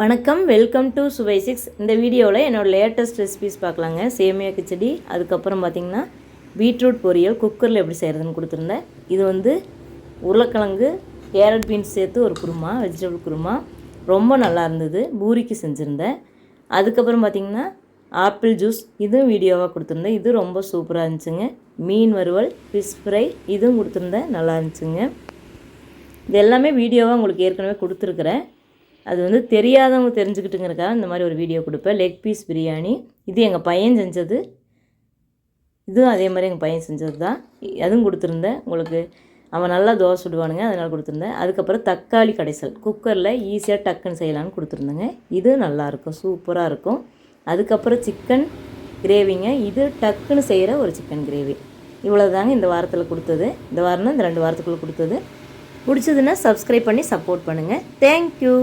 வணக்கம், welcome to சுவை 6. இந்த வீடியோவில் என்னோடய லேட்டஸ்ட் ரெசிபீஸ் பார்க்கலாங்க. சேமியா கிச்சடி, அதுக்கப்புறம் பார்த்திங்கன்னா பீட்ரூட் பொரியல் குக்கரில் எப்படி செய்கிறதுன்னு கொடுத்துருந்தேன். இது வந்து உருளைக்கிழங்கு கேரட் பீன்ஸ் சேர்த்து ஒரு குருமா, வெஜிடபிள் குருமா ரொம்ப நல்லா இருந்தது. பூரிக்கு செஞ்சுருந்தேன். அதுக்கப்புறம் பார்த்திங்கன்னா ஆப்பிள் ஜூஸ், இதுவும் வீடியோவாக கொடுத்துருந்தேன். இது ரொம்ப சூப்பராக இருந்துச்சுங்க. மீன் வறுவல், ஃபிஷ் ஃப்ரை, இதுவும் கொடுத்துருந்தேன், நல்லா இருந்துச்சுங்க. இது எல்லாமே வீடியோவாக உங்களுக்கு ஏற்கனவே கொடுத்துருக்குறேன். அது வந்து தெரியாதவங்க தெரிஞ்சுக்கிட்டுங்கிறக்காக இந்த மாதிரி ஒரு வீடியோ கொடுப்பேன். லெக் பீஸ் பிரியாணி, இது எங்கள் பையன் செஞ்சது. இதுவும் அதே மாதிரி எங்கள் பையன் செஞ்சது தான். அதுவும் கொடுத்துருந்தேன் உங்களுக்கு. அவன் நல்லா தோசை சுடுவானுங்க, அதனால் கொடுத்துருந்தேன். அதுக்கப்புறம் தக்காளி கடைசல், குக்கரில் ஈஸியாக டக்குன்னு செய்யலான்னு கொடுத்துருந்தேங்க. இது நல்லாயிருக்கும், சூப்பராக இருக்கும். அதுக்கப்புறம் சிக்கன் கிரேவிங்க, இது டக்குன்னு செய்கிற ஒரு சிக்கன் கிரேவி. இவ்வளோ தாங்க இந்த வாரத்தில் கொடுத்தது. இந்த வாரம்னா இந்த 2 வாரத்துக்குள்ளே கொடுத்தது. பிடிச்சதுன்னா சப்ஸ்கிரைப் பண்ணி சப்போர்ட் பண்ணுங்கள். தேங்க்யூ.